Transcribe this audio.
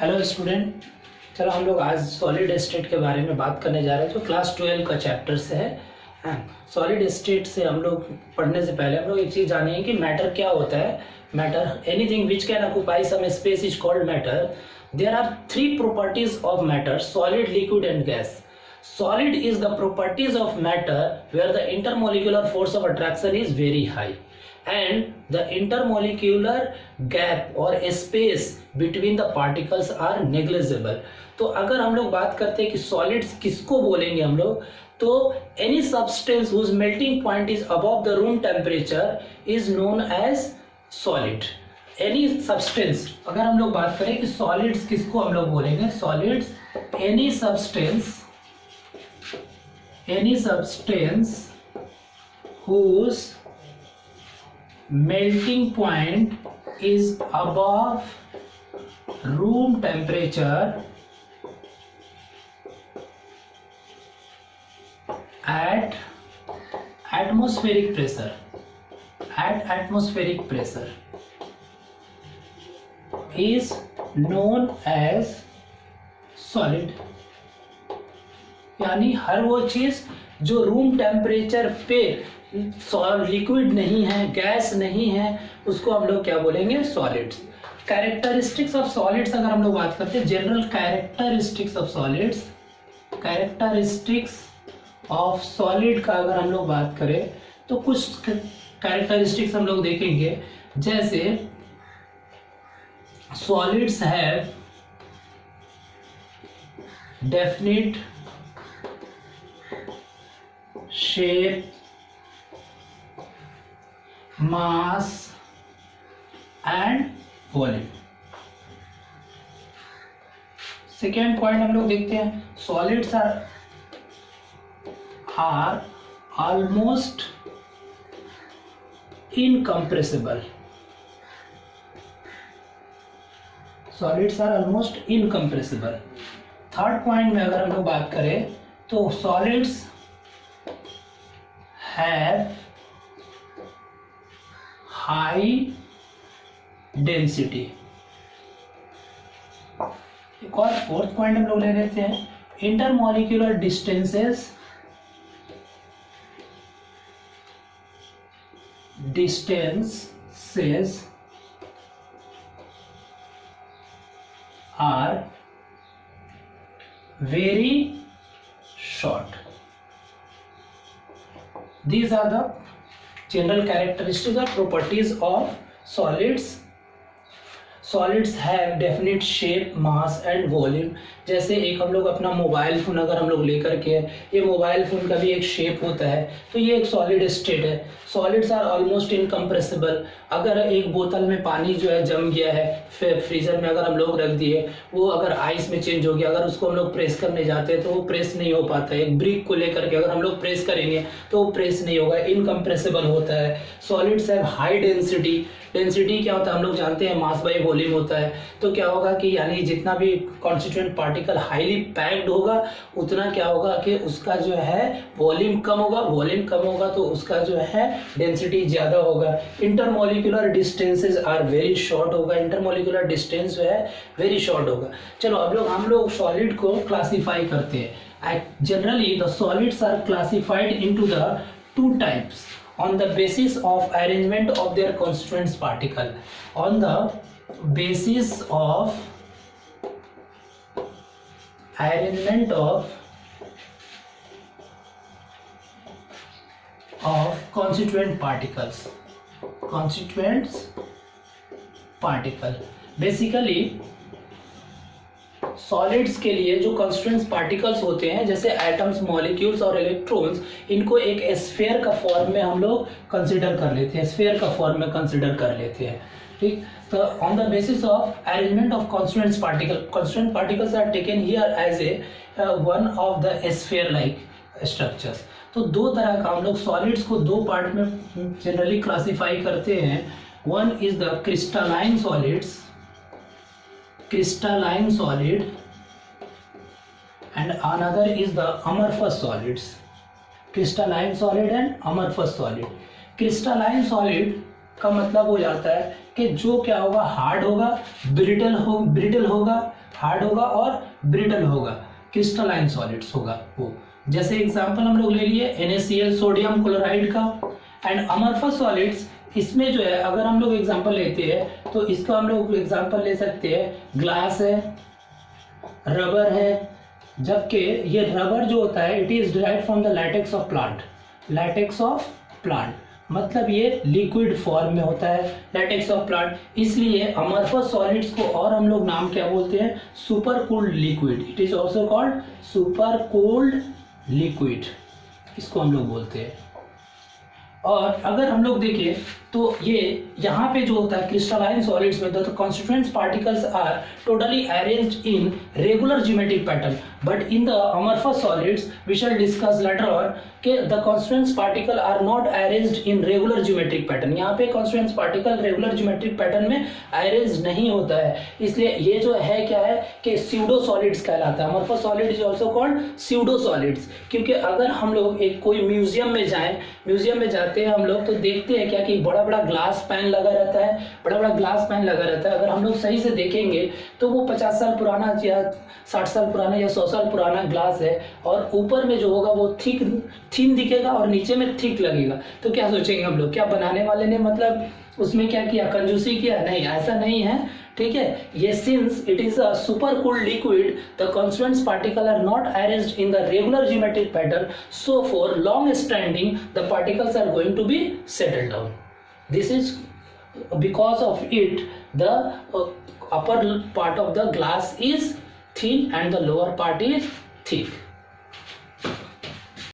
Hello student, चलो हम लोग आज सॉलिड स्टेट के बारे में बात करने जा रहे हैं जो क्लास 12 का चैप्टर से है। सॉलिड स्टेट से हम लोग पढ़ने से पहले हम लोग एक चीज़ जानेंगे कि मैटर क्या होता है। Matter, anything which can occupy some space is called matter. There are three properties of matter: solid, liquid and gas. Solid is the properties of matter where the intermolecular force of attraction is very high and the intermolecular gap or space between the particles are negligible. तो अगर हम लोग बात करते हैं कि solids किसको बोलेंगे हम लोग, तो any substance whose melting point is above the room temperature is known as solid. Any substance, अगर हम लोग बात करें कि solids किसको हम लोग बोलेंगे, solids any substance whose melting point is above room temperature at atmospheric pressure is known as solid. यानी हर वो चीज जो रूम टेम्परेचर पे लिक्विड नहीं है, गैस नहीं है, उसको हम लोग क्या बोलेंगे, सॉलिड्स. कैरेक्टरिस्टिक्स ऑफ सॉलिड्स अगर हम लोग बात करते हैं, जनरल कैरेक्टरिस्टिक्स ऑफ सॉलिड का अगर हम लोग बात करें तो कुछ कैरेक्टरिस्टिक्स हम लोग देखेंगे. जैसे solids have definite shape, mass and volume. Second point हम लोग देखते हैं, solids are almost incompressible. Third point में अगर हम लोग बात करें तो सॉलिड्स have high density. एक और फोर्थ पॉइंट हम लोग ले लेते हैं, intermolecular distances are very short. These are the general characteristics or properties of solids. Solids have definite shape, mass and volume. जैसे एक हम लोग अपना मोबाइल फ़ोन अगर हम लोग लेकर के, ये मोबाइल फ़ोन का भी एक शेप होता है, तो ये एक सॉलिड स्टेट है. Solids are almost incompressible. अगर एक बोतल में पानी जो है जम गया है, फिर फ्रीजर में अगर हम लोग रख दिए, वो अगर आइस में चेंज हो गया, अगर उसको हम लोग प्रेस करने जाते हैं तो वो प्रेस नहीं हो पाता है. एक ब्रिक को लेकर के अगर हम लोग प्रेस करेंगे तो वो प्रेस नहीं होगा, इनकम्प्रेसिबल होता है. Solids have high density. Density क्या होता है हम लोग जानते हैं, मास बाई वॉल्यूम होता है. तो क्या होगा कि यानी जितना भी कॉन्स्टिट्यूएंट पार्टिकल हाईली पैक्ड होगा उतना क्या होगा कि उसका जो है वॉल्यूम कम होगा. वॉल्यूम कम होगा तो उसका जो है डेंसिटी ज़्यादा होगा. Intermolecular distances are very short होगा. इंटरमॉलिक्यूलर डिस्टेंस जो है वेरी शॉर्ट होगा. चलो अब हम लोग सॉलिड को क्लासीफाई करते हैं. Generally the solids are classified into the two types on the basis of arrangement of their constituent particle. On the basis of arrangement of constituent particles. Basically solids के लिए जो कॉन्स्टिट्यूएंट पार्टिकल्स होते हैं, जैसे atoms, molecules और electrons, इनको एक sphere का फॉर्म में हम लोग कंसीडर कर लेते हैं. ठीक, तो on the basis of arrangement of constituent particles are taken here as a one of the sphere like structures. तो दो तरह का हम लोग सॉलिड्स को दो पार्ट में जनरली क्लासीफाई करते हैं. One is the crystalline solid and another is the amorphous solids. Crystalline solid and amorphous solid. Crystalline solid का मतलब हो जाता है कि जो क्या होगा, हार्ड होगा, ब्रिटल होगा, हार्ड होगा और ब्रिटल होगा, क्रिस्टलाइन सॉलिड्स होगा वो। जैसे एग्जांपल हम लोग ले लिए NaCl सोडियम क्लोराइड का। एंड अमorphous सॉलिड्स, इसमें जो है अगर हम लोग एग्जांपल लेते हैं तो इसका हम लोग एग्जांपल ले सकते हैं, ग्लास है, रबर है। जबकि ये रबर जो होता है it is derived from the latex of plant, latex of plant मतलब ये लिक्विड फॉर्म में होता है, लैटेक्स ऑफ प्लांट। इसलिए अमorphous सॉलिड्स को और हम लोग नाम क्या बोलते हैं, super cooled liquid, it is also called super cooled liquid, इसको हम लोग बोलते हैं। और अगर हम लोग देखें तो ये यहाँ पे जो होता है क्रिस्टलाइन सॉलिड्स में the constituents particles are totally arranged in regular geometric pattern, but in the अमorphous solids we shall discuss later on के the constituents particle are not arranged in regular geometric pattern. यहाँ पे constituents particle regular geometric pattern में arrange नहीं होता है, इसलिए ये जो है क्या है कि स्यूडो सॉलिड्स कहलाता है। अमorphous solid is also called pseudo solids. क्योंकि अगर हम लोग एक कोई म्यूजियम में जाएं, म्यूजियम में जाते हैं हम लोग तो देखते हैं क्या कि बड़ा बड़ा ग्लास पैन लगा रहता है, बड़ा बड़ा ग्लास पैन लगा रहता है। अगर हम लोग सही से देखेंगे तो वो 50 साल पुराना या 60 साल पुराना या 100 साल पुराना ग्लास है, और ऊपर में जो होगा वो थिन दिखेगा और नीचे में थिक लगेगा। तो क्या सोचेंगे हम लोग, क्या बनाने वाले ने मतलब उसमें क्या किया, कंजूसी किया? नहीं, ऐसा नहीं है, ठीक है। ये since it is a super cooled liquid the constituents particle are not arranged in the regular geometric pattern, so for long standing the particles are going to be settled down. This is because of it the upper part of the glass is thin and the lower part is thick.